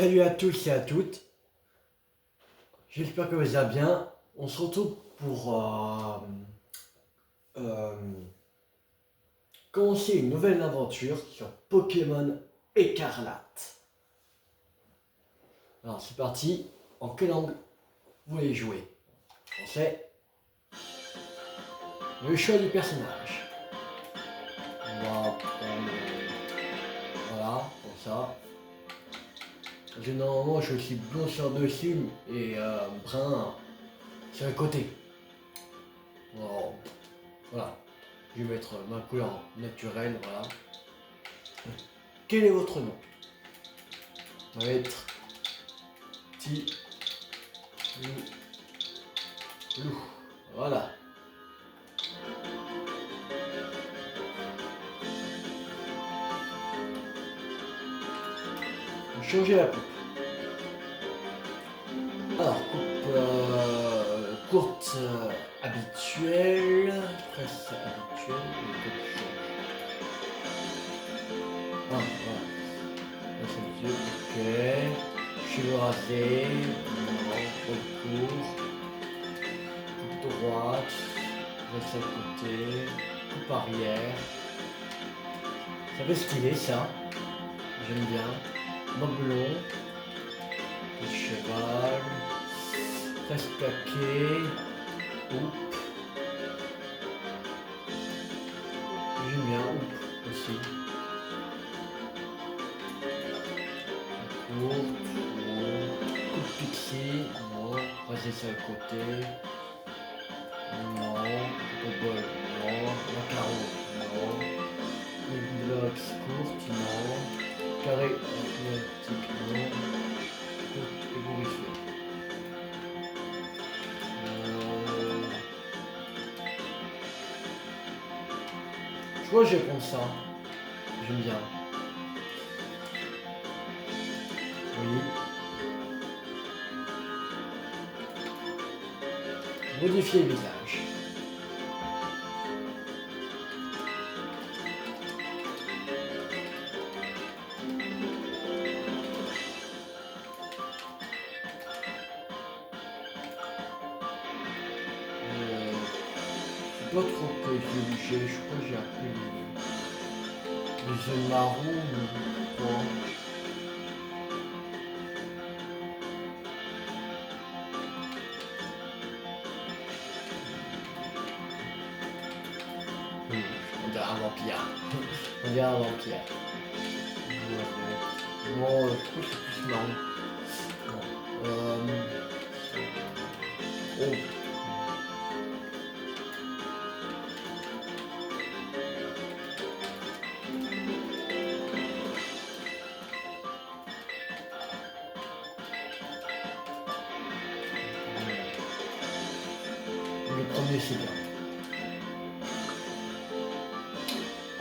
Salut à tous et à toutes, j'espère que vous allez bien. On se retrouve pour euh, commencer une nouvelle aventure sur Pokémon Écarlate. Alors c'est parti, en quelle langue vous voulez jouer? Français. Le choix du personnage. On va prendre, voilà, comme ça. Généralement je suis blond sur le dessus et brun sur le côté. Alors, voilà. Je vais mettre ma couleur naturelle, voilà. Quel est votre nom? Ça va être Lou. Voilà. Changer la coupe. Alors, coupe courte habituelle, presque habituelle, ah, voilà. C'est ok. Cheveux rasés, non, court, coupe droite, reste à côté, coupe arrière. Ça fait stylé ça, j'aime bien. Moblon, le cheval, reste plaqué, oup. J'aime bien oup aussi. Coupe pixie, non. Raser sur le côté, non. Bobol, non. Macaron, non. Une blocs courte, non. Carré automatique, non. Courte ébouriffée. Je crois que je vais prendre ça. J'aime bien. Oui. Modifier le visage. Pas trop que j'ai, je crois que j'ai appris les œufs marrons ou quoi. On dirait un vampire. On dirait un vampire. Bon, je trouve que c'est plus marrant. Bon, oh. Le premier c'est bien.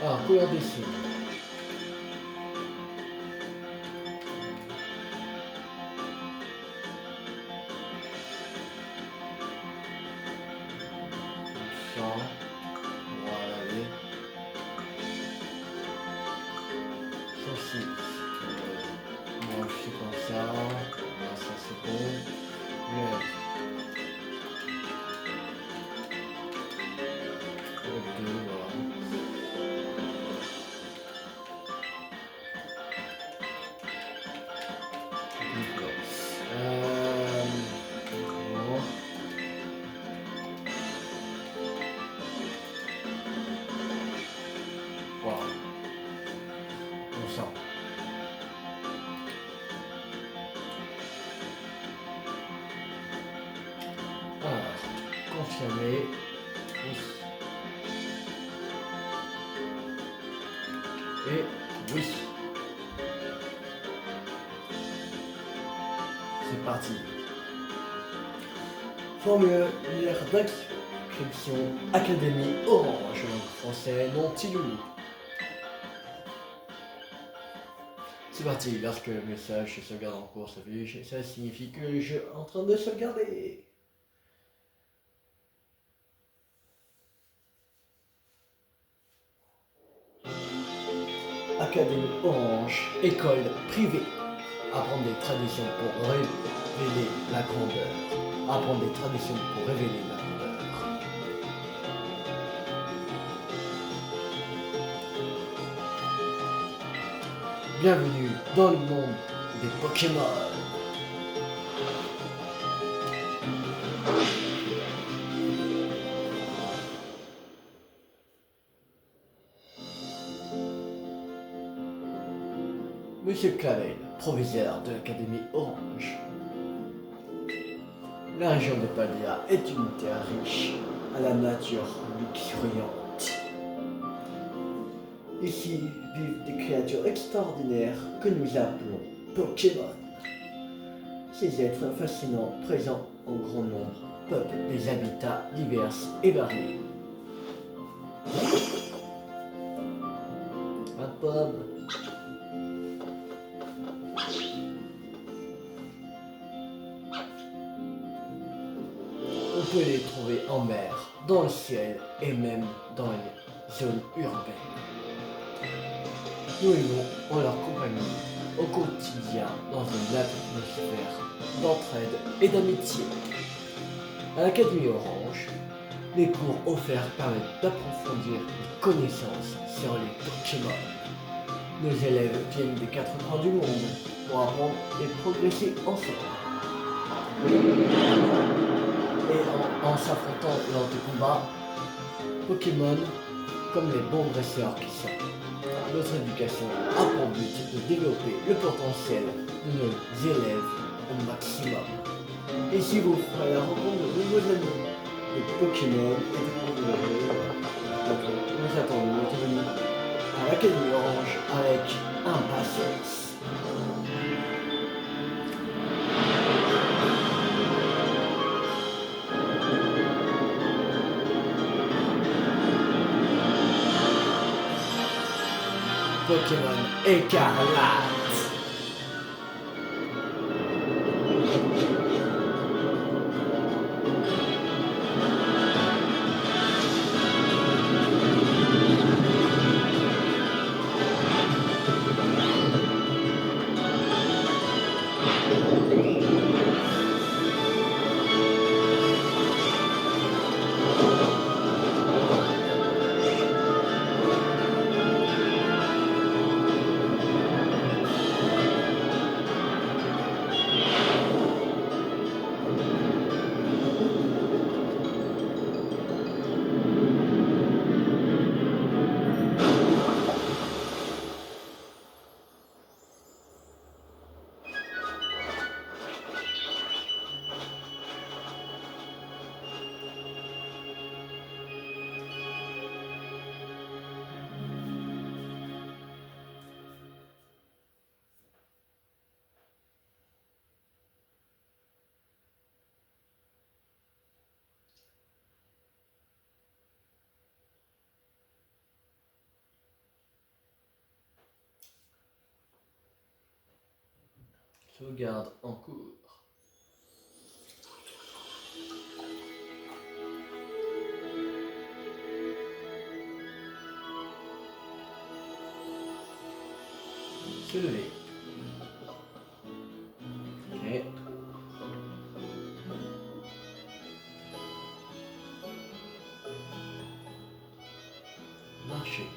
Alors, couleur des signes. Ça. Voilà, allez. Ça c'est. Moi je fais comme ça. Voilà, ça c'est bon. Le 2, voilà. Bon. Voilà. Comme ça. Alors, confirmer. Oui. Et oui. C'est parti. Formulaire d'inscription Académie Orange, langue français, nom Tiloulou. C'est parti, lorsque le message se sauvegarde en cours s'affiche, ça signifie que le jeu est en train de sauvegarder. Académie Orange, école privée. Apprendre des traditions pour révéler la grandeur. Apprendre des traditions pour révéler la grandeur. Bienvenue dans le monde des Pokémon. Monsieur Clavel, proviseur de l'Académie Orange. La région de Paldea est une terre riche à la nature luxuriante. Ici vivent des créatures extraordinaires que nous appelons Pokémon. Ces êtres fascinants, présents en grand nombre, peuplent des habitats divers et variés. Un pomme. On peut les trouver en mer, dans le ciel et même dans les zones urbaines. Nous vivons en leur compagnie au quotidien dans une atmosphère d'entraide et d'amitié. À l'Académie Orange, les cours offerts permettent d'approfondir les connaissances sur les Pokémon. Nos élèves viennent des 4 coins du monde pour apprendre et progresser ensemble. Et en s'affrontant lors de combats, Pokémon, comme les bons dresseurs qui sont. Notre éducation a pour but de développer le potentiel de nos élèves au maximum. Et si vous ferez la rencontre de nouveaux amis de Pokémon et de Pokémon, nous attendons votre venue à l'Académie Orange avec impatience. Pokémon Écarlate. Sauvegarde en cours. Se lever. Ok. Marcher.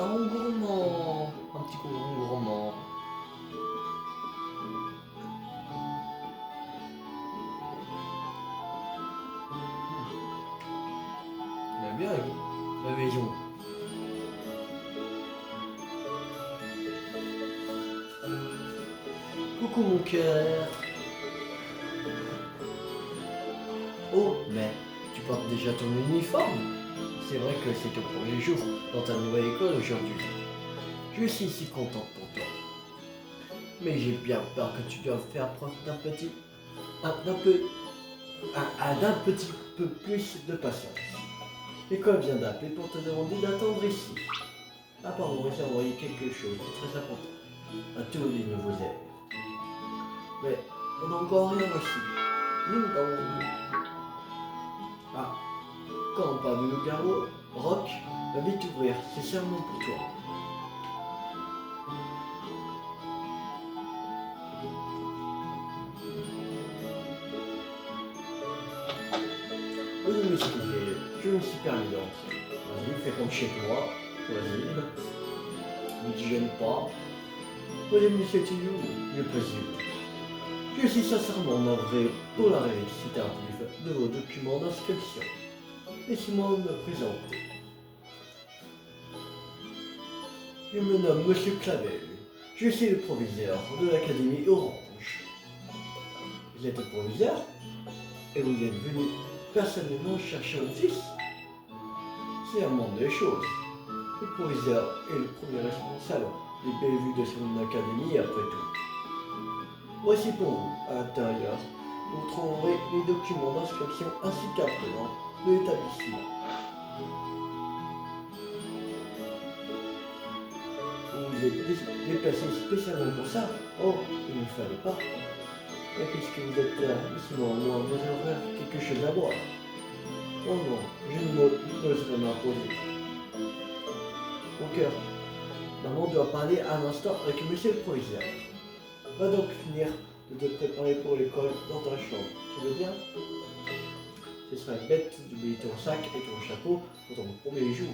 Un rongourement. Un petit coup de rongourement. Il va bien avec la maison. Coucou mon cœur. Oh, mais tu portes déjà ton uniforme. C'est vrai que c'est ton premier jour dans ta nouvelle école aujourd'hui. Je suis si contente pour toi. Mais j'ai bien peur que tu doives faire preuve d'un petit peu plus de patience. L'école vient d'appeler pour te demander d'attendre ici. Ah pardon, j'ai envoyé quelque chose de très important à tous les nouveaux élèves. Mais on n'a encore rien reçu. Ding dong. Ah, quand on parle de loup-garou, Rock va vite ouvrir, c'est seulement pour toi. Oui, m'excuser, je me suis permis d'entrer. Vas-y, fais comme chez toi. Vas-y. Ne te gêne pas. Madame Monsieur Tillou, le président. Je suis sincèrement navré pour la réussite tardive de vos documents d'inscription. Laissez-moi me présenter. Je me nomme Monsieur Clavel. Je suis le proviseur de l'Académie Orange. Vous êtes le proviseur et vous êtes venu personnellement chercher mon fils. C'est un monde de choses. Le proviseur est le premier responsable des belles vues de son académie après tout. Voici pour vous, à l'intérieur, vous trouverez les documents d'inscription ainsi qu'un plan de l'établissement. Vous vous êtes déplacé spécialement pour ça? Oh, il ne fallait pas. Mais puisque vous êtes là, laissez-moi au moins vous offrir quelque chose à boire. Oh non, je ne n'oserais m'imposer. Mon cœur, maman doit parler un instant avec monsieur le proviseur. Va donc finir de te préparer pour l'école dans ta chambre. Tu veux bien? Ce serait bête d'oublier ton sac et ton chapeau pour ton premier jour.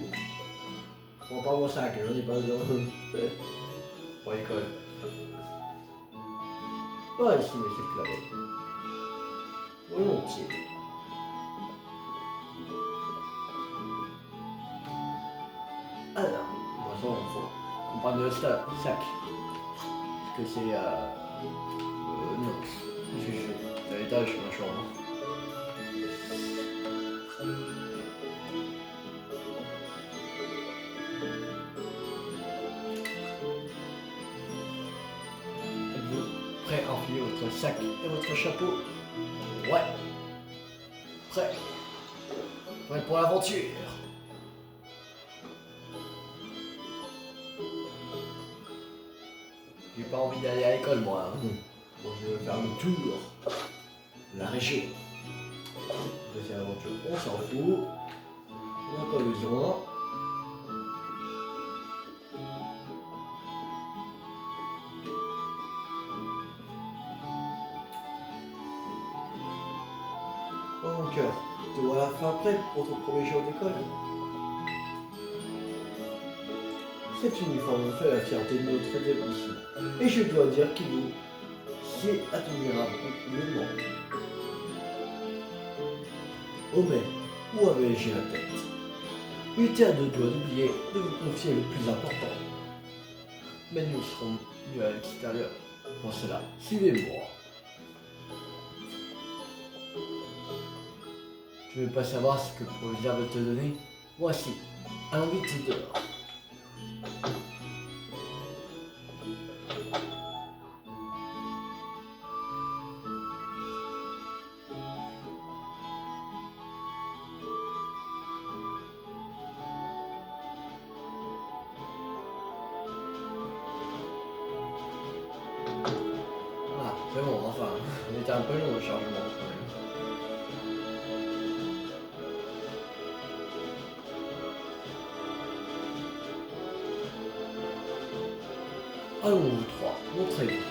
Prends pas mon sac, j'en ai pas besoin. Pour l'école. Pas ici, monsieur Clavel. Volontiers. Alors, de toute façon, il faut qu'on prenne le sac. Parce que c'est non. C'est à l'étage, ma chambre. Êtes-vous prêt à enfiler votre sac et votre chapeau? Ouais. Prêt. Prêt pour l'aventure. J'ai pas envie d'aller à l'école, moi. Bon, je vais faire le tour de la région. C'est l'aventure, on s'en fout. On n'a pas besoin. Oh mon cœur, te voilà fin prêt pour ton premier jour d'école. Cet uniforme fait la fierté de notre établissement. Et je dois dire qu'il vous sied admirablement. Oh mais, où avais-je la tête? J'étais à deux doigts d'oublier de vous confier le plus important. Mais nous serons mieux à l'extérieur. Pour cela, suivez-moi. Tu veux pas savoir ce que le proviseur veut te donner? Voici, allons vite dehors. Ah, c'est bon, enfin, on était un peu long le chargement quand même. Allons vous trois, montrez-vous.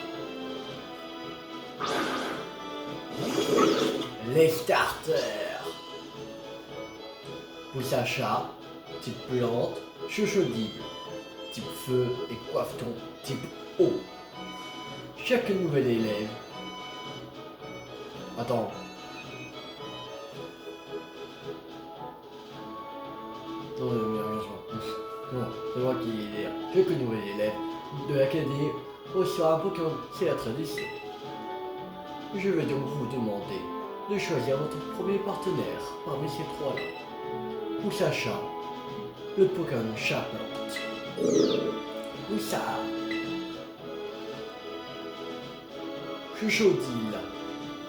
Les starters. Pousse à chat, type plante, chuchodible, type feu et coiffe-ton, type eau. Chaque nouvel élève. Attends. Non, mais rien, non, c'est moi qui ai dire. Chaque nouvel élève de l'académie reçoit un Pokémon, c'est la tradition. Je vais donc vous demander de choisir votre premier partenaire parmi ces trois-là. Poussacha, le Pokémon chat-plante. Poussa. Chuchodil,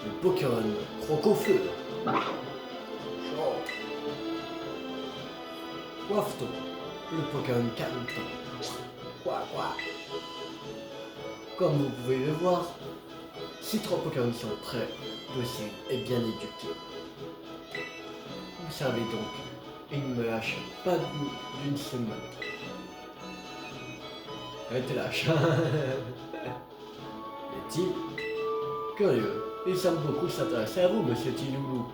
le Pokémon croc-au-feu. Chaud. Coiffe-ton, le Pokémon calme-ton. Quoi. Comme vous pouvez le voir, Ces 3 Pokémon sont très dociles et bien éduqués. Vous savez donc, ils ne me lâchent pas d'une semaine. Elle te lâche. Est-il curieux? Il semble beaucoup s'intéresser à vous, monsieur Tiloulou.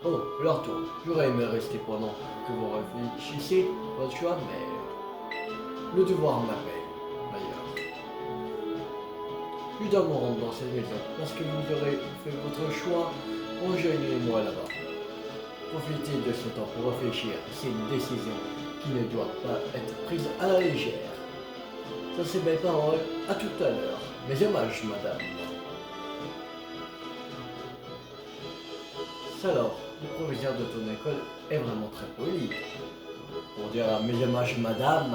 Oh, leur tour. J'aurais aimé rester pendant que vous réfléchissiez votre choix, mais le devoir m'appelle ailleurs. Je dois me rendre dans cette maison. Lorsque vous aurez fait votre choix, rejoignez-moi là-bas. Profitez de ce temps pour réfléchir. C'est une décision qui ne doit pas être prise à la légère. Ça c'est mes paroles. À tout à l'heure. Mes hommages, madame. Alors, le proviseur de ton école est vraiment très poli. Pour dire mes hommages, madame,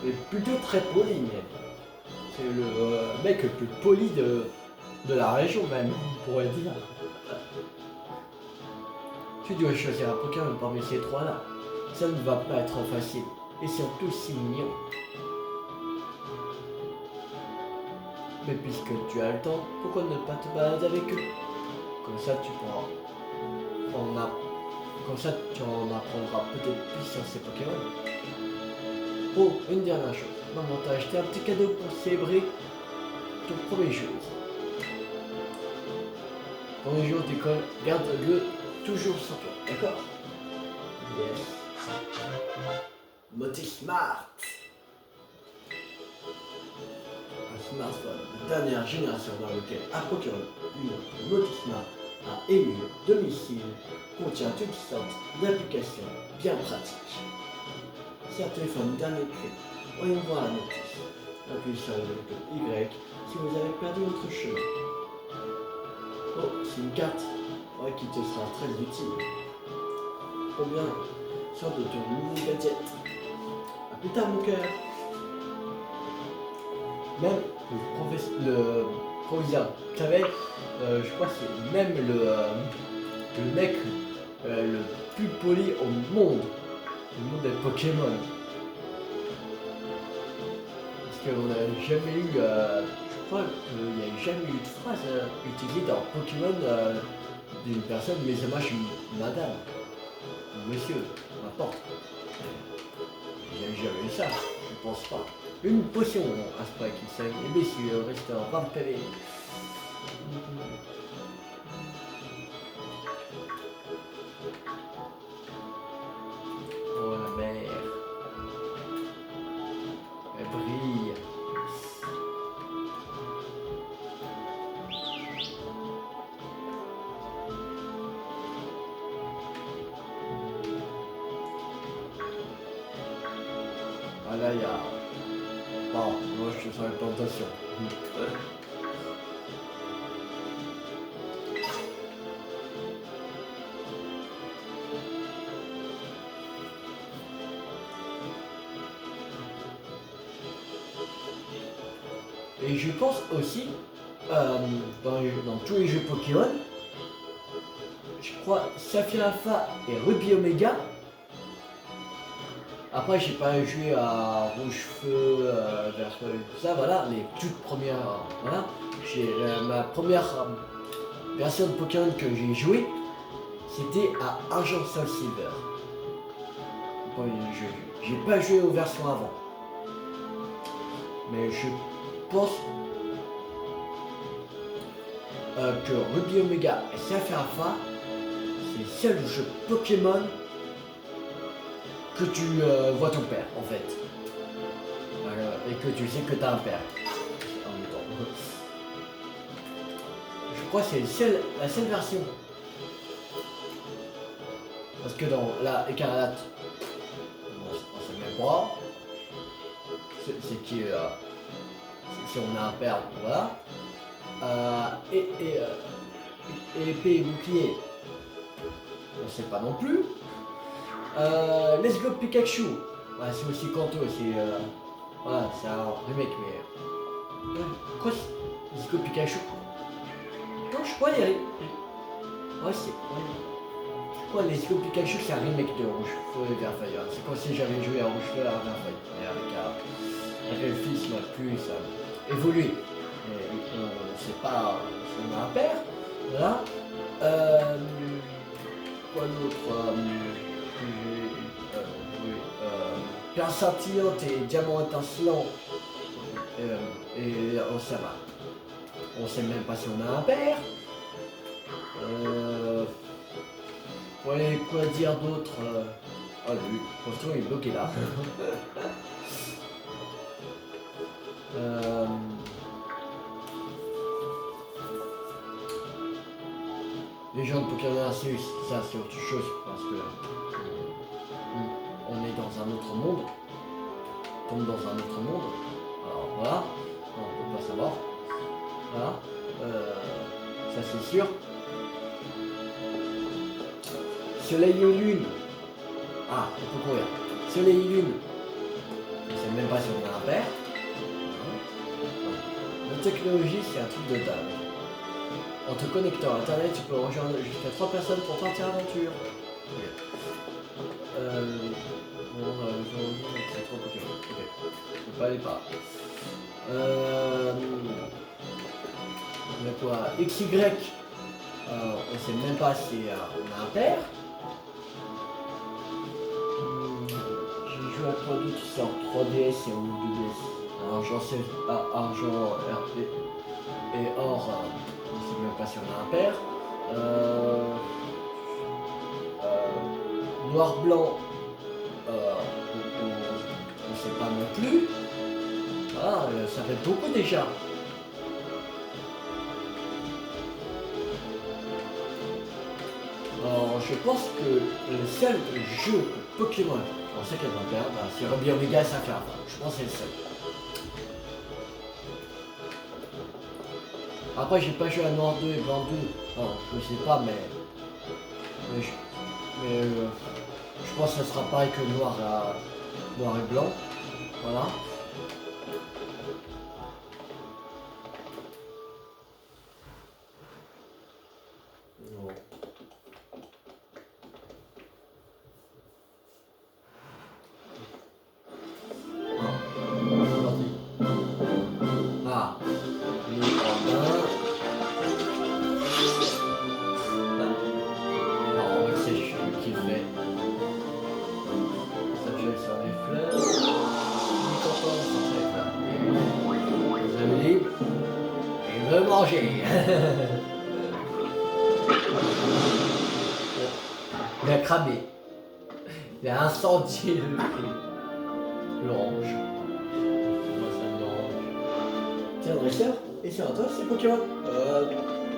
est plutôt très poli, mais c'est le mec le plus poli de la région même, on pourrait dire. Tu dois choisir un Pokémon parmi ces 3-là. Ça ne va pas être facile. Et ils sont tous si mignons. Mais puisque tu as le temps, pourquoi ne pas te balader avec eux? Comme ça tu pourras Comme ça tu en apprendras peut-être plus sur ces Pokémon. Oh, une dernière chose. Maman t'a acheté un petit cadeau pour célébrer ton premier jour. Premier jour d'école, garde-le toujours sur toi, d'accord? Yes. Motismart. Un smartphone de dernière génération dans lequel un Pokémon Motismart a élu domicile contient toutes sortes d'applications bien pratiques. C'est un téléphone dernier cri. Voyons voir la notice. Appuyez sur le bouton Y si vous avez perdu votre chemin. Oh, c'est une carte qui te sera très utile. Combien sort de ton nouveau gadget? A plus tard, mon cœur. Même le proviseur Clavel, je crois que c'est même le mec le plus poli au monde des Pokémon. Parce qu'on n'a jamais eu, je crois qu'il n'y a jamais eu de phrase utilisée dans Pokémon d'une personne, mais ça marche madame, ou monsieur, n'importe. J'ai jamais eu ça, je pense pas. Une potion à ce qui saigne les blessures, restaure 20 PV. Oh la mer. Elle brille. Ah là, il y a... Bon, moi je sens la tentation. Et je pense aussi, dans tous les jeux Pokémon, je crois Saphir Alpha et Ruby Omega. Après, j'ai pas joué à Rouge Feu, Verso et tout ça, voilà, les toutes premières, voilà. J'ai ma première version de Pokémon que j'ai joué, c'était à Argent Soul Silver. J'ai pas joué aux versions avant. Mais je pense que Ruby Omega et Saphir Alpha, c'est le seul jeu Pokémon que tu vois ton père en fait. Et que tu sais que tu as un père. En même temps. Je crois que c'est la seule version. Parce que dans la écarlate, on sait même pas. C'est qui si on a un père, voilà. Et épée et bouclier, on sait pas non plus. Let's Go Pikachu, ouais, c'est aussi Kanto, voilà, c'est un remake, mais quoi, Let's Go Pikachu, non, je crois ouais, je crois Let's Go Pikachu, c'est un remake de Rouge Feu et Vert Fire. C'est comme si j'avais joué à Rouge Feu et à Vert Fire, et avec le film plus évoluer. On ne sait pas si on a un père. Voilà. Quoi d'autre oui, Perle scintillante et diamant étincelant. Et ça va. On sait même pas si on a un père. Ouais, quoi dire d'autre Oh lui, pourtant il est bloqué là. Les gens de Pokémon Arceus, ça c'est autre chose parce que on est dans un autre monde. On tombe dans un autre monde. Alors voilà, on ne peut pas savoir. Voilà, ça c'est sûr. Soleil et lune. Ah, on peut courir. Soleil et lune. Je ne sais même pas si on a un père. La technologie, c'est un truc de dingue. En te connectant à internet, tu peux rejoindre jusqu'à 3 personnes pour partir à l'aventure. C'est trop Pokémon. Ok. Je peux pas aller par là. On a quoi XY. On sait même pas si on a un père. J'ai joué à quoi d'autre ça en 3DS et en 2DS. Argent, argent, RP et or. On ne sait même pas si on a un père. Noir, blanc, on ne sait pas non plus. Voilà, ça fait beaucoup déjà. Alors, je pense que le seul jeu Pokémon, on sait qu'elle va perdre, c'est Ruby Omega ça fait. Je pense que c'est le seul. Après, j'ai pas joué à Noir 2 et Blanc 2. Non, je sais pas, mais je pense que ça sera pareil que Noir et Blanc. Voilà. Non. Ah, les Andins. Non, c'est Chu qui fait. Ça gèle sur les fleurs. Il est content de sortir les fleurs. Vous avez dit, il veut manger. Il a cramé. Il a incendié l'orange. Tiens, dresseur, et sur toi, c'est Pokémon pas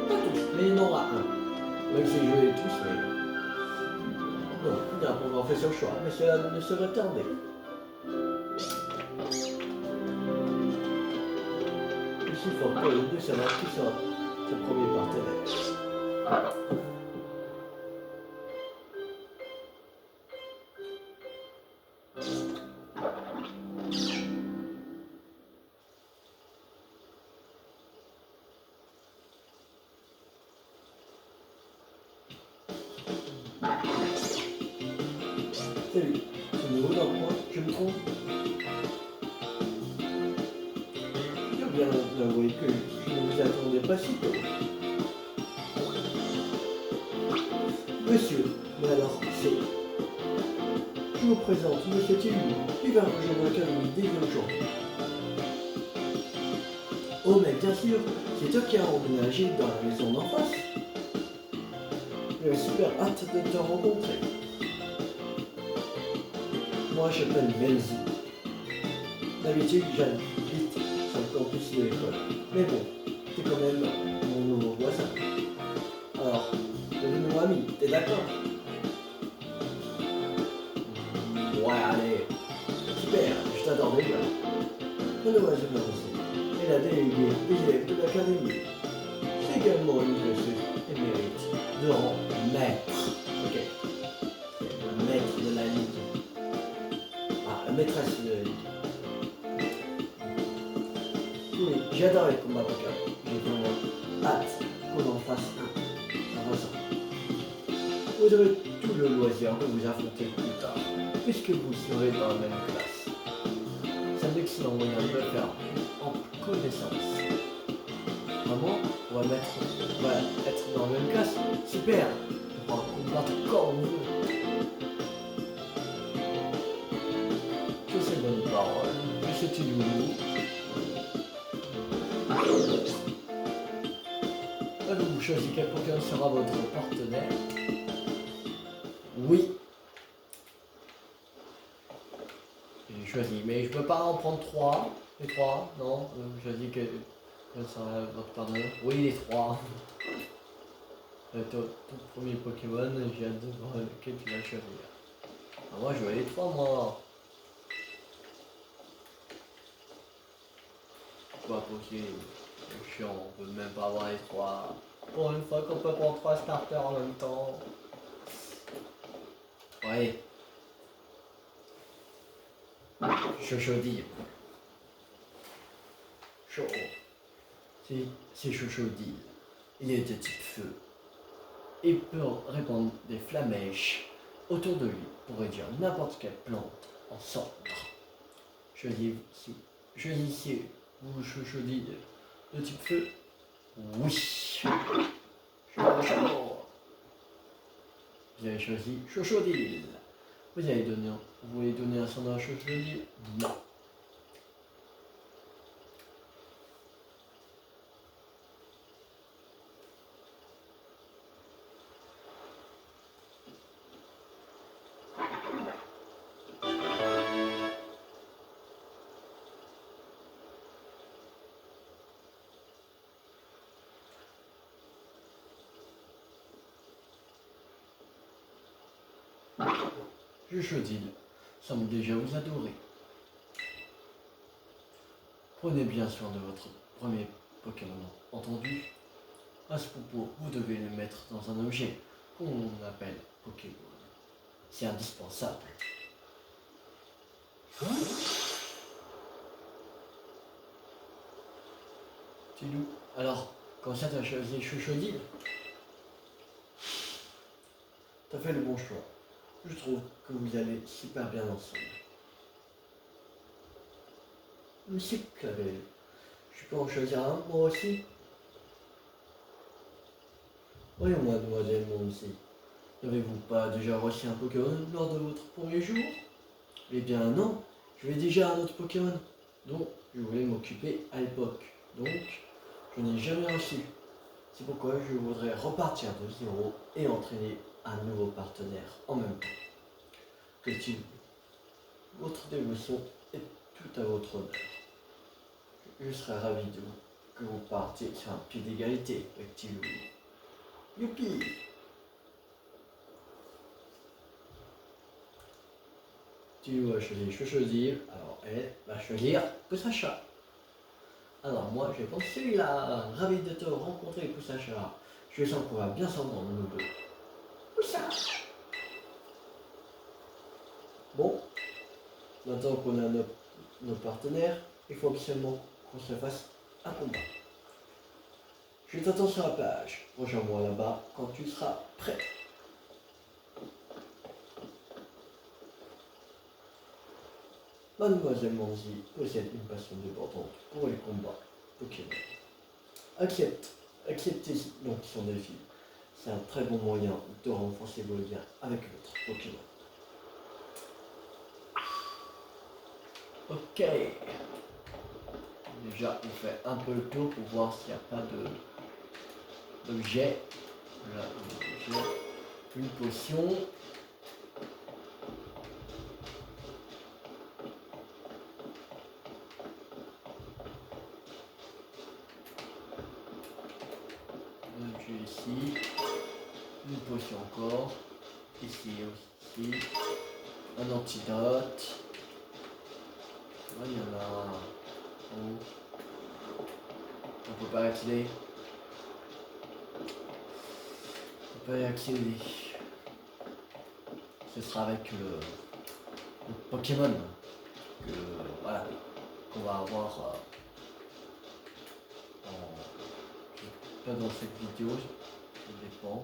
tous, mais il y en aura un. Même si je les tous, mais. Non, il y a un programme fait sur choix, mais cela ne serait tardé. Ici, il faut que les deux savoir qui sera ce premier partenaire. Salut, c'est nouveau dans le coin, je me trompe. Je dois bien avouer que je ne vous attendais pas si tôt. Monsieur, mais alors, c'est... Je vous présente Monsieur Tilly, il va rejoindre l'académie dès aujourd'hui. Oh mais bien sûr, c'est toi qui as emménagé dans la maison d'en face. J'ai super hâte de te rencontrer. Moi je m'appelle Belzy. D'habitude j'habite sur le campus de l'école. Mais bon, t'es quand même mon nouveau voisin. Alors, devenons amis, t'es d'accord? Ouais, allez. Super, je t'adore déjà. Mademoiselle Marcy est la déléguée des élèves de l'académie. C'est également une blesseuse et mérite de rang maître. Ok. Maître de la ligue. Ah, la maîtresse de la ligue. Oui, j'adore les combats Pokémon. J'ai vraiment hâte qu'on en fasse un. Ça va ça. Vous aurez tout le loisir de vous affronter plus tard, puisque vous serez dans la même classe. Ça m'excite excellent moyen de le faire en connaissance. Vraiment, on va être dans la même classe. Super. On va combattre quand on veut. Que ces bonnes paroles, que c'est une loulou. Vous choisissez quel Pokémon sera votre partenaire. Oui. J'ai choisi, mais je peux pas en prendre 3. Les 3, non. J'ai choisi quel sera votre partenaire. Oui, les 3. Ton premier Pokémon, j'ai hâte de voir lequel tu vas choisir. Ah, moi, je veux les 3, moi. Pas possible. C'est chiant, on peut même pas avoir les 3. Pour une fois qu'on peut prendre 3 starters en même temps. Ouais. Chochodile. Chaud. C'est Chochodile. Il est de type feu. Il peut répandre des flamèches autour de lui pour réduire n'importe quelle plante en cendres. Choisissez vous Chochodile de type feu. Oui. Chaud. Vous avez choisi Chochodile. Vous voulez donner un son à Chochodile? Non. Chochodile semble déjà vous adorer. Prenez bien soin de votre premier Pokémon, entendu? À ce propos, vous devez le mettre dans un objet qu'on appelle Pokémon. C'est indispensable. Tilou, alors, quand ça t'as choisi Chochodile, t'as fait le bon choix. Je trouve que vous allez super bien ensemble. Monsieur Clavel, je peux en choisir un, moi aussi? Oui, mademoiselle, moi aussi. N'avez-vous pas déjà reçu un Pokémon lors de votre premier jour? Eh bien non, j'avais déjà un autre Pokémon dont je voulais m'occuper à l'époque. Donc, je n'ai jamais reçu. C'est pourquoi je voudrais repartir de zéro et entraîner un nouveau partenaire en même temps. Que-t-il? Votre dévotion est tout à votre honneur. Je serais ravi que vous partiez sur un pied d'égalité avec Tilou. Youpi! Tilou a choisi Chochodile, alors elle va choisir Poussacha. Alors moi, je vais prendre celui-là. Ravi de te rencontrer, Poussacha. Je sens qu'on va bien s'entendre, nous deux. Poussacha! Bon, maintenant qu'on a nos partenaires, il faut absolument qu'on se fasse un combat. Je t'attends sur la plage. Rejoins-moi là-bas quand tu seras prêt. Mademoiselle Manzi possède une passion débordante pour les combats Pokémon. Acceptez donc son défi. C'est un très bon moyen de renforcer vos liens avec votre Pokémon. Ok. Déjà, on fait un peu le tour pour voir s'il n'y a pas d'objet. Là, j'ai une potion. J'ai ici une potion encore. Ici aussi. Un antidote. Là, il y en a un en haut. On peut pas accéder. On peut y accéder. Ce sera avec le Pokémon que voilà qu'on va avoir pas dans cette vidéo, ça dépend.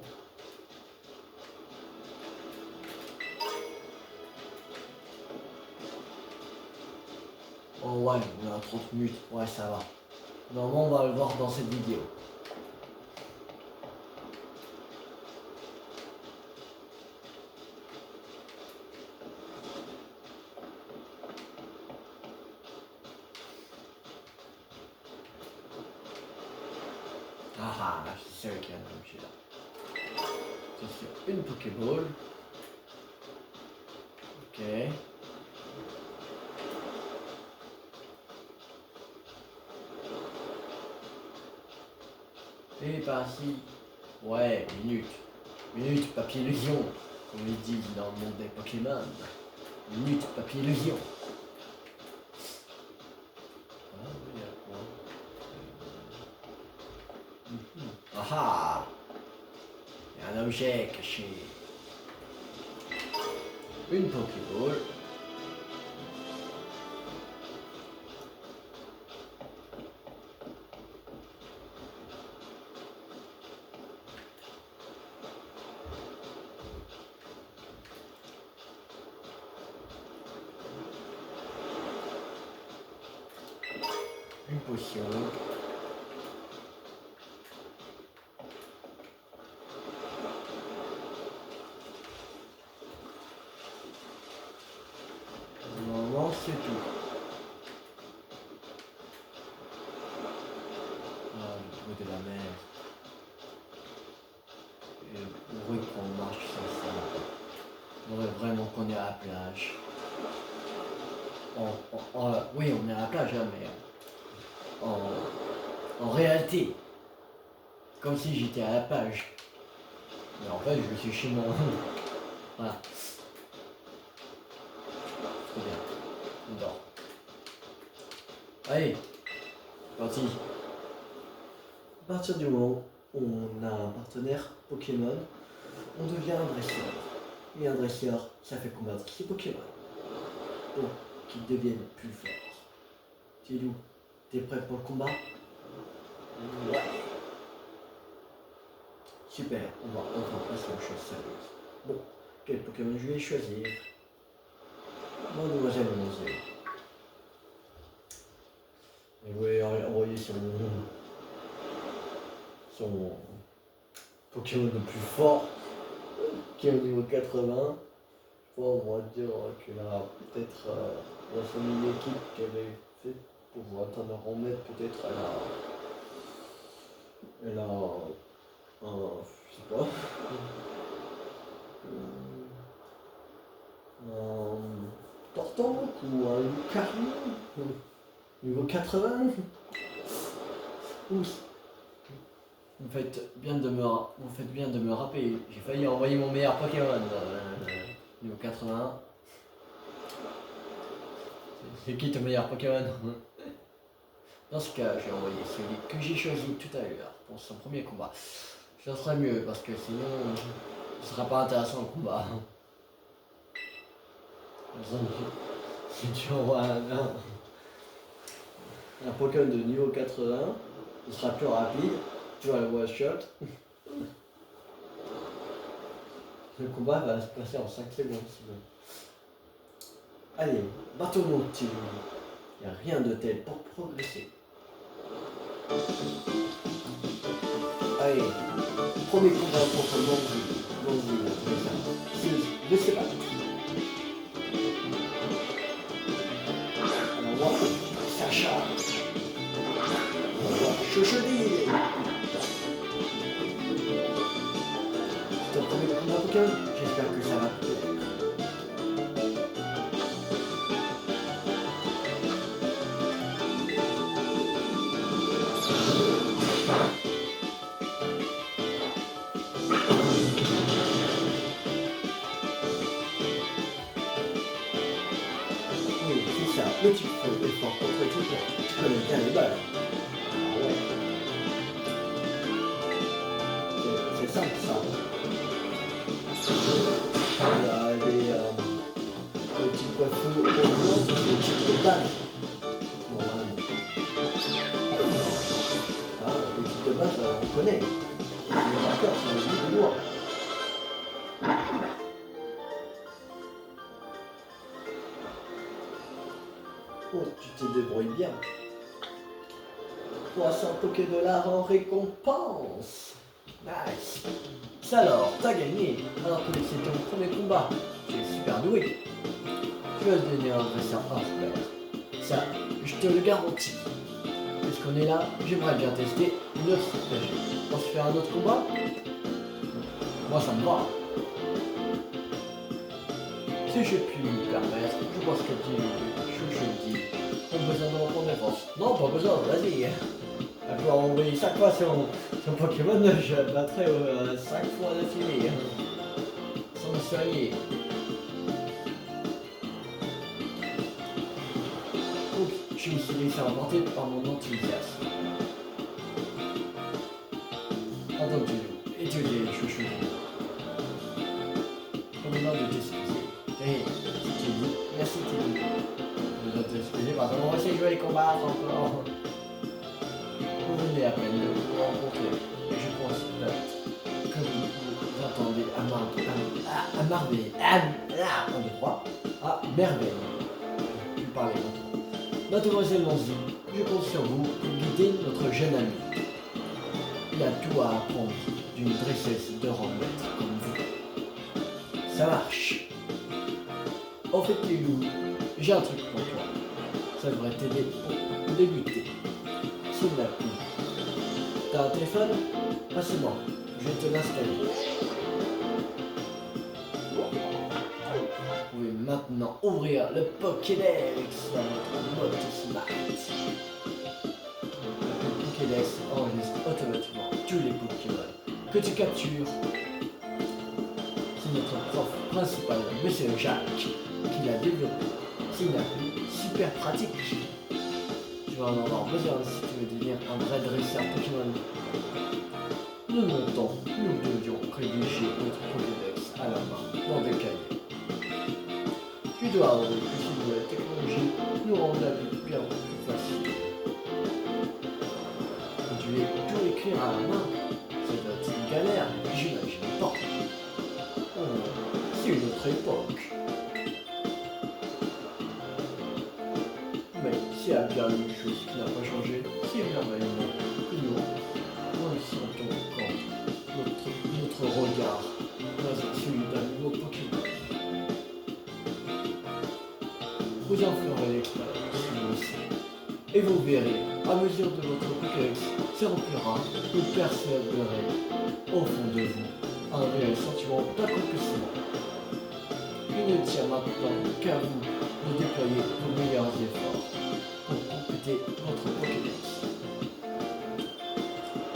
ouais, on est à 30 minutes. Ouais, ça va. Normalement, on va le voir dans cette vidéo. Ah, c'est sûr qu'il y a un objet là. C'est sûr, une Pokéball. Ok. Et par-ci. Ouais, minute. Minute, papier illusion. Comme ils disent dans le monde des Pokémon. Minute, papier illusion. Ah, oui, il y a quoi? Ah ah! Il y a un objet caché. Une Pokéball. Une potion. Normalement, c'est tout. Ah, le bruit de la mer. Et le bruit qu'on marche sur ça. On dirait vraiment qu'on est à la plage. Oui, on est à la plage, hein, mais en réalité, comme si j'étais à la plage. Mais en fait, je suis chez moi. Voilà. Trop bien. On dort. Allez, parti. À partir du moment où on a un partenaire Pokémon, on devient un dresseur. Et un dresseur, ça fait combattre ses Pokémon pour qu'ils deviennent plus forts. Tilou, t'es prêt pour le combat? Ouais. Super, on va enfin passer aux choses sérieuses. Bon, quel Pokémon je vais choisir? Mademoiselle Monzé. Et oui, envoyer son Pokémon le plus fort, qui est au niveau 80. On va dire qu'elle a peut-être dans son mini-équipe qu'elle avait fait pour atteindre un mètre, peut-être elle a un, je sais pas, un Tortank ou un Lucario, niveau 80. Ouh, vous faites bien de me rappeler, j'ai failli envoyer mon meilleur Pokémon niveau 81. C'est qui ton meilleur Pokémon? Dans ce cas, j'ai envoyé celui que j'ai choisi tout à l'heure pour son premier combat. Ça serait mieux parce que sinon, ce sera pas intéressant le combat. Si tu envoies un Pokémon de niveau 80, il sera plus rapide, tu vas le one shot. Le combat va se passer en 5 secondes sinon. Allez, bateau-nous, il n'y a rien de tel pour progresser. Allez, premier combat contre Bonzi, je sais pas. Alors voilà, Sacha. Chouchoudi. C'est ton premier combat Pokémon? J'espère que ça va te plaire. Oui, c'est ça, le petit feu est fort contre tout le monde. Tu connais bien les balles. Ah ouais. C'est simple ça. Il y a des petits poissons au blanc, c'est des petites balles. Normalement. Ah, les petites balles, on connaît. Les marqueurs sont les bout de doigts. Oh, tu t'es débrouillé. débrouille bien. 300 $, en récompense. Nice. Ça alors, t'as gagné, alors que c'était ton premier combat. Tu es super doué. Tu vas devenir un dresseur hors pair. Ça, je te le garantis. Puisqu'on est là, j'aimerais bien tester une autre stratégie. On se fait un autre combat? Moi ça me va. Si j'ai pu me permettre, je pense que tu dis. Pas besoin de reprendre défense. Non, pas besoin, vas-y. Elle peut envoyer 5 fois son Pokémon, je la battrai 5 fois d'affilée. Sans me soigner. Oups, je me suis laissé emporter par mon enthousiasme. Attends, tu étudier les chouchous. Commandant de t'excuser. Hé, si tu dis, merci Tilly. Je dois t'excuser parce que moi aussi je vais les combattre encore. Vous venez à peine de vous rencontrer et je constate que vous entendez à merveille. Un, deux, trois. À merveille. Je parlais longtemps. Mademoiselle Manzi, je compte sur vous pour guider notre jeune ami. Il a tout à apprendre d'une dresseuse de rang maître comme vous. Ça marche. En fait, les loups, j'ai un truc pour toi. Ça devrait t'aider pour débuter. S'il l'a plu. T'as un téléphone? Passe-moi. Je vais te l'installer. Vous pouvez maintenant ouvrir le Pokédex dans votre mode Smart. Le Pokédex enregistre automatiquement tous les Pokémon que tu captures. C'est notre prof principal, Monsieur Jacques, qui l'a développé. C'est une appli super pratique. Tu vas en avoir besoin si tu veux devenir un vrai dresseur Pokémon. De mon temps, nous devions rédiger notre Pokédex à la main dans des cahiers. Tu dois avouer que ces nouvelles technologies nous rendent la vie bien plus facile. Quand tu es tout écrire à la main, ça doit être une galère, j'imagine pas. Oh, c'est une autre époque. Mais s'il y a bien une chose qui n'a pas changé, c'est merveilleusement que nous sentons quand notre regard dans celui d'un nouveau Pokémon. Vous en ferez l'expérience, vous aussi. Et vous verrez, à mesure de votre Pokédex se remplira, vous percevrez au fond de vous un réel sentiment d'accomplissement. Il ne tient maintenant qu'à vous de déployer vos meilleurs efforts pour compléter votre Pokédex.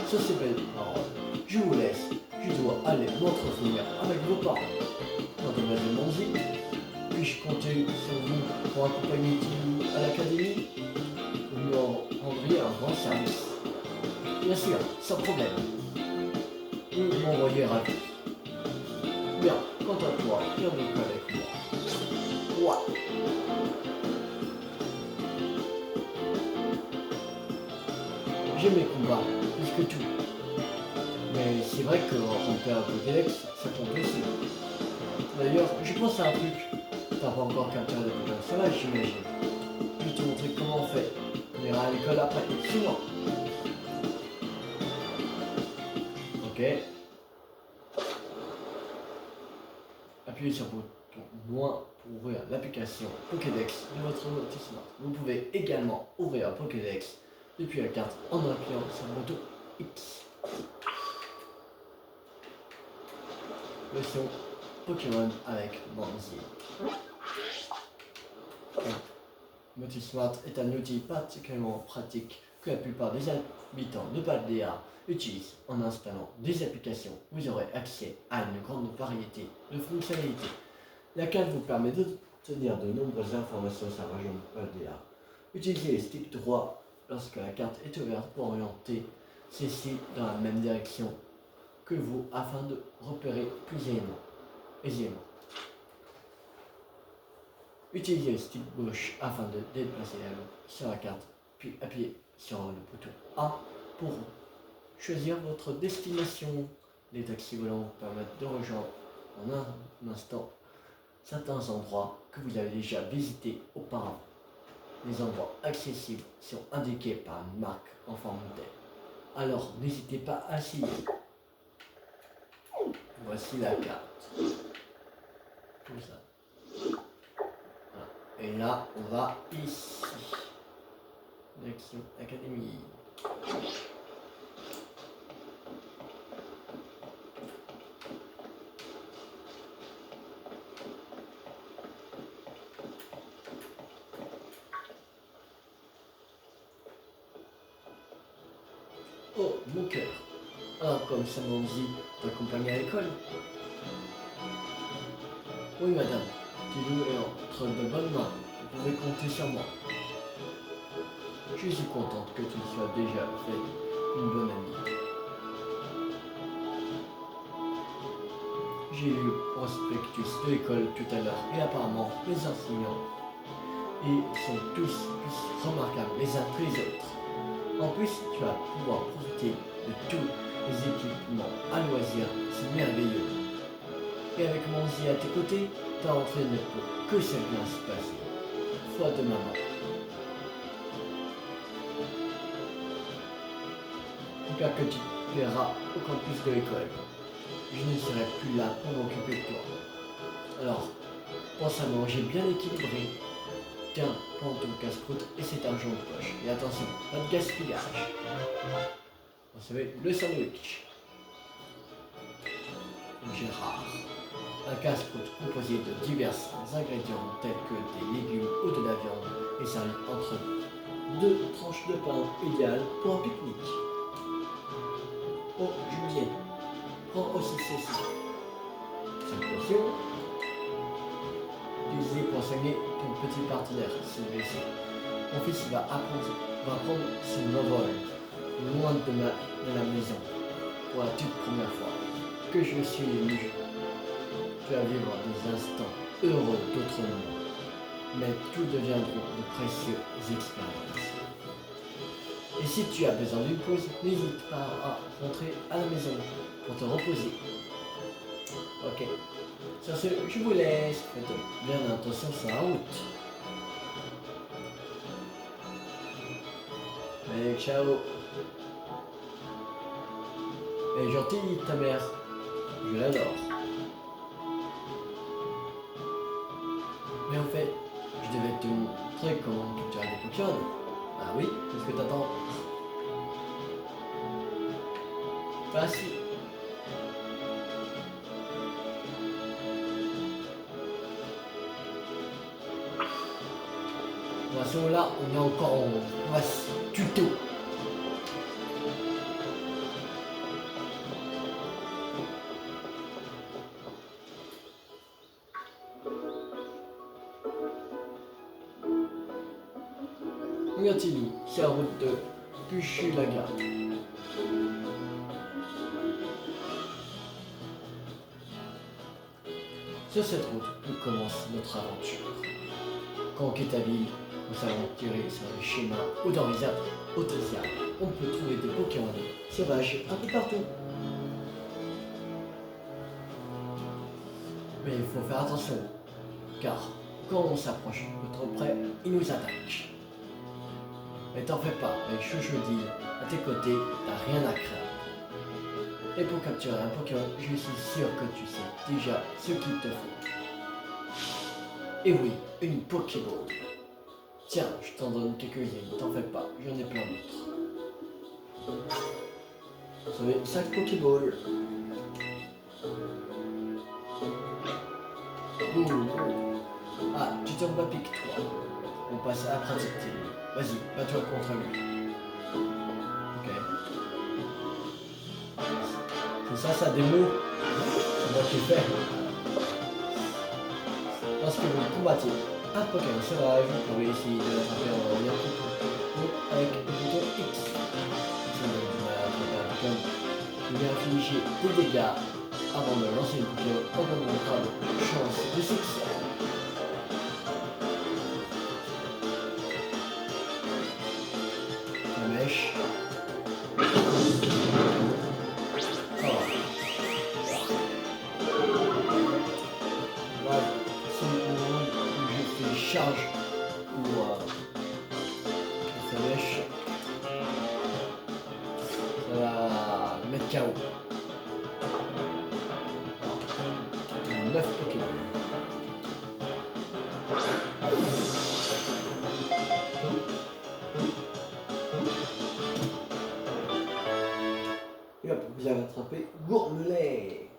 Sur ces belles paroles, je vous laisse. Je dois aller m'entretenir avec vos parents. Mademoiselle Manzi, puis-je compter sur vous pour accompagner Tilly à l'académie? Vous me rendriez un grand service. Bien sûr, sans problème. Vous m'envoyez ravi. Bien, quant à toi, viens donc avec moi. Ouais. J'aime les combats, plus que tout. Mais c'est vrai que remplir un Pokédex, ça compte aussi. D'ailleurs, je pense à un truc. T'as pas encore capturé de Pokémon sauvage, j'imagine. Je vais te montrer comment on fait. On ira à l'école après. Suis-moi. Ok. Appuyez sur le bouton moins pour ouvrir l'application Pokédex de votre Smart. Vous pouvez également ouvrir un Pokédex depuis la carte en appuyant sur le bouton X. Version Pokémon avec Manzi. Motismart est un outil particulièrement pratique que la plupart des habitants de Paldea utilisent. En installant des applications, vous aurez accès à une grande variété de fonctionnalités. La carte vous permet d'obtenir de nombreuses informations sur la région de Paldea. Utilisez les sticks droits lorsque la carte est ouverte pour orienter celle-ci dans la même direction que vous afin de repérer plus aisément. Utilisez le stick gauche afin de déplacer la loupe sur la carte, puis appuyez sur le bouton A pour choisir votre destination. Les taxis volants vous permettent de rejoindre en un instant certains endroits que vous avez déjà visités auparavant. Les endroits accessibles sont indiqués par une marque en forme d'aile. Alors n'hésitez pas à essayer. Voici la carte. Tout ça. Voilà. Et là, on va ici. Direction Académie. Oh, mon cœur. Alors, comme ça m'en dit, t'accompagner à l'école? Oui, madame. Tidou est entre de bonnes mains. Vous pouvez compter sur moi. Je suis contente que tu sois déjà fait une bonne amie. J'ai lu le prospectus de l'école tout à l'heure et apparemment les enseignants sont tous plus remarquables les uns que les autres. En plus, tu vas pouvoir profiter de tous les équipements à loisirs, c'est merveilleux. Et avec Monzi à tes côtés, ta rentrée ne peut que ça bien se passer. Foi de maman. En cas que tu verras au campus de l'école, je ne serai plus là pour m'occuper de toi. Alors, pense à manger bien équilibré. Tiens, prends ton casse-croûte et cet argent de poche. Et attention, pas de gaspillage. Vous savez, le sandwich. Gérard. Un casse-croûte composé de divers ingrédients tels que des légumes ou de la viande et servi entre deux tranches de pain idéales pour un pique-nique. Oh, Julien, prends aussi ceci. Cette potion, utilisée pour soigner ton petit partenaire s'il blessé. Mon fils va prendre son envol loin de la maison pour la toute première fois. Que je suis ému. Tu vas vivre des instants heureux d'autrement, mais tout deviendront de précieuses expériences. Et si tu as besoin d'une pause, n'hésite pas à rentrer à la maison pour te reposer. Ok. Sur ce, je vous laisse. Faites bien attention sur la route. Allez, ciao. Elle est gentille, ta mère. Je l'adore. Mais en fait, je devais te montrer comment capturer des Pokémon. Ah oui, qu'est-ce que t'attends? Bah si. De toute façon là, on est encore en voici tuto. Miantini, c'est la route de Puchulaga. Sur cette route, nous commence notre aventure. Quand on quitte la ville, nous s'aventurer sur les chemins ou dans les arbres autosiables. On peut trouver des Pokémon sauvages un peu partout. Mais il faut faire attention, car quand on s'approche de trop près, ils nous attaquent. Mais t'en fais pas, avec Chouchoudil à tes côtés, t'as rien à craindre. Et pour capturer un Pokémon, je suis sûr que tu sais déjà ce qu'il te faut. Et oui, une Pokéball. Tiens, je t'en donne quelques-unes, t'en fais pas, j'en ai plein d'autres. Vous savez, 5 Pokéballs. Ah, tu tombes à pique toi. On passe à la pratique. Vas-y, bats-toi contre lui. Ok. C'est ça, sa démo. C'est moi qui le fais. Lorsque vous combattez un Pokémon sauvage, vous pouvez essayer de l'attraper en lien avec le bouton X. Si vous avez attrapé un Pokémon, vous pouvez infliger des dégâts avant de lancer une Pokémon augmentera votre chance de succès. La mèche. Charge ou KO. 9 Pokémon. Et hop, vous avez attrapé Gourmelet.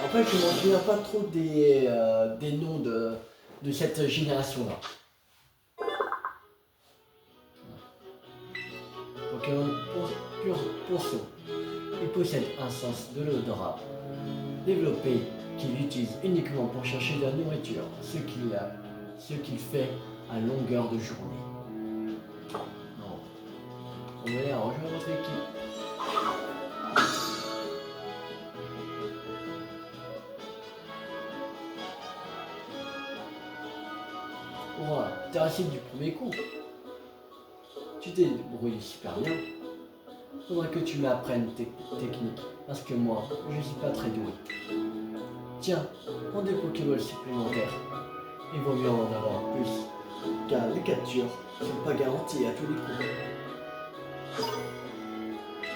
Après, je ne m'en souviens pas trop des noms de cette génération-là. Pokémon Ponceau. Il possède un sens de l'odorat développé qu'il utilise uniquement pour chercher de la nourriture, ce qu'il fait à longueur de journée. Non. On va aller rejoindre votre équipe. Voilà, t'es réussi du premier coup. Tu t'es débrouillé super bien. Faudrait que tu m'apprennes tes techniques, parce que moi, je suis pas très doué. Tiens, prends des Pokéballs supplémentaires. Il vaut mieux en avoir plus, car les captures sont pas garanties à tous les coups.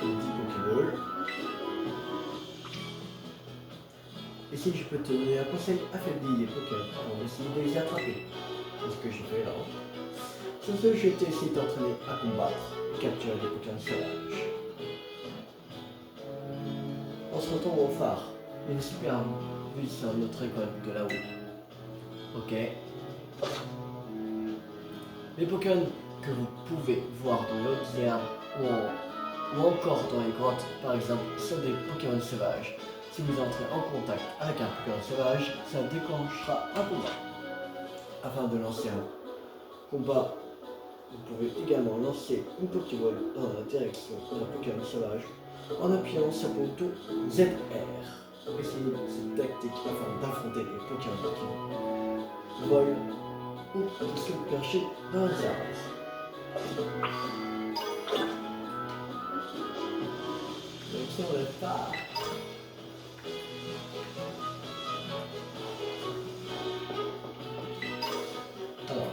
10 Pokéballs. Et si je peux te donner un conseil, affaiblis les Pokémon pour essayer de les attraper. C'est ce que j'ai fait là. Sur ce, je vais essayer d'entraîner à combattre et capturer des Pokémon sauvages. On se retrouve au phare. Il y a une super vue sur notre école de là-haut. Ok. Les Pokémon que vous pouvez voir dans les hautes herbes ou encore dans les grottes, par exemple, sont des Pokémon sauvages. Si vous entrez en contact avec un Pokémon sauvage, ça déclenchera un combat. Afin de lancer un combat, vous pouvez également lancer une Pokéball dans la direction d'un Pokémon sauvage en appuyant sur le bouton ZR. Essayez cette tactique afin d'affronter les Pokémon qui volent ou qui sont perchés dans les arbres. Donc si on lève pas. Alors.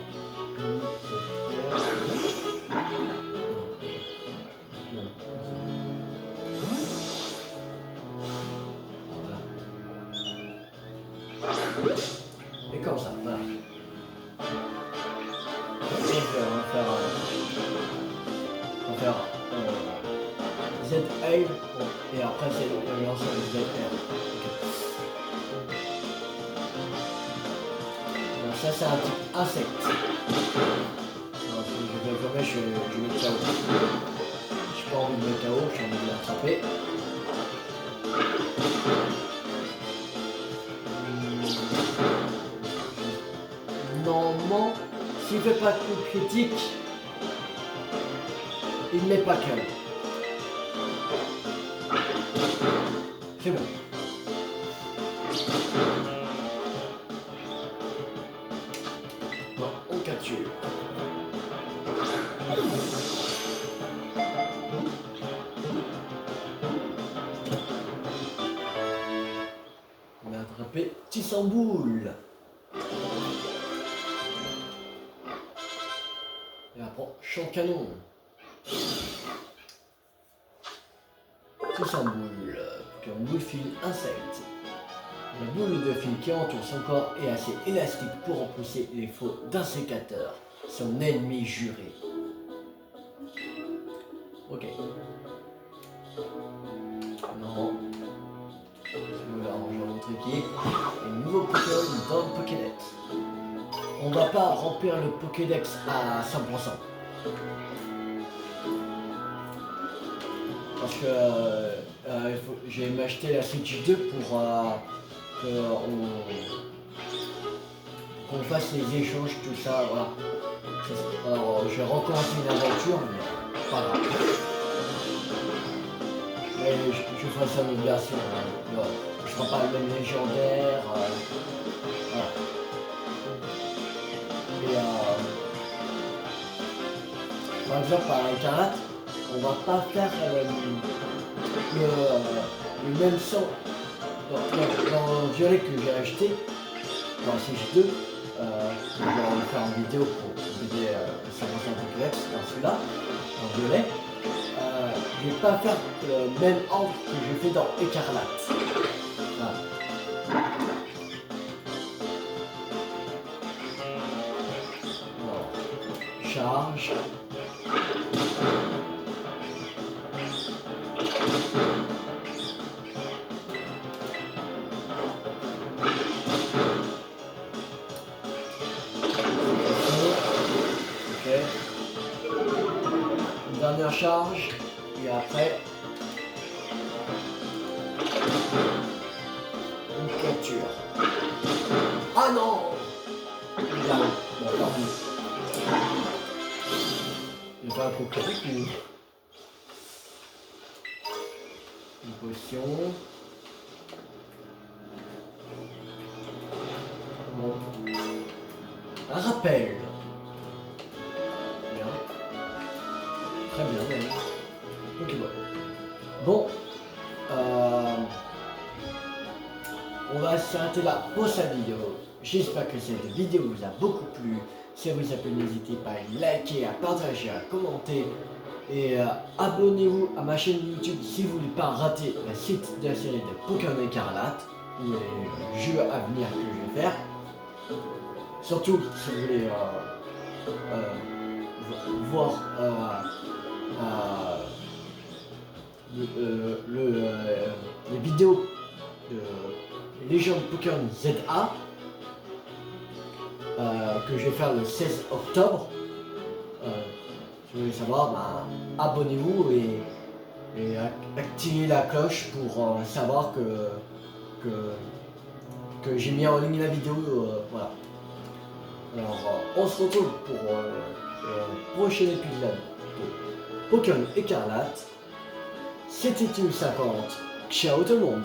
Et comme ça, voilà. On va faire ZA et après c'est l'ensemble de ZR. Okay. Ça c'est un type insecte. Alors, si je vais le gommer, je mets le KO. Je n'ai pas envie de mettre KO, j'ai envie de l'attraper. Normalement, s'il ne fait pas de coup critique, il ne met pas KO. C'est bon. Bon, on capture. On a attrapé Tissamboule. Et après, champ canon. Tissamboule, un boule fil insecte. La boule de fil qui entoure son corps est assez élastique pour repousser les faux d'insécateurs, son ennemi juré. Ok. Non. Je vais arranger notre équipe. Un nouveau Pokémon dans le Pokédex. On va pas remplir le Pokédex à 100%. Parce que j'ai m'acheter la Switch 2 pour qu'on fasse les échanges, tout ça, voilà. Alors je vais recommencer une aventure, mais pas grave. Mais je ferai ça en version, voilà. Je ne serai pas le même légendaire. Voilà. Et par exemple, par Écarlate, on va pas faire le même son dans le violet que j'ai acheté dans la CG2. Je vais faire une vidéo pour aider 55 Pokédex dans celui-là, en violet. Je je vais pas faire le même ordre que j'ai fait dans Écarlate. Voilà. Alors, charge. Ok. Une dernière charge. Et après, une capture. Ah non! Bien. Bon, tant pis. Je vais faire un coup critique ou une potion. Bon. Un rappel. Bien. Très bien, même. Ok, bon. On va s'arrêter là pour cette vidéo. J'espère que cette vidéo vous a beaucoup plu. Si vous a plu, n'hésitez pas à liker, à partager, à commenter. Et abonnez-vous à ma chaîne YouTube si vous ne voulez pas rater la suite de la série de Pokémon Écarlate ou les jeux à venir que je vais faire. Surtout si vous voulez voir les vidéos de Légende Pokémon ZA que je vais faire le 16 octobre. Si vous voulez savoir, bah, abonnez-vous et activez la cloche pour savoir que j'ai mis en ligne la vidéo. Voilà. Alors, on se retrouve pour le prochain épisode de Pokémon Écarlate. C'était Team 50. Ciao tout le monde!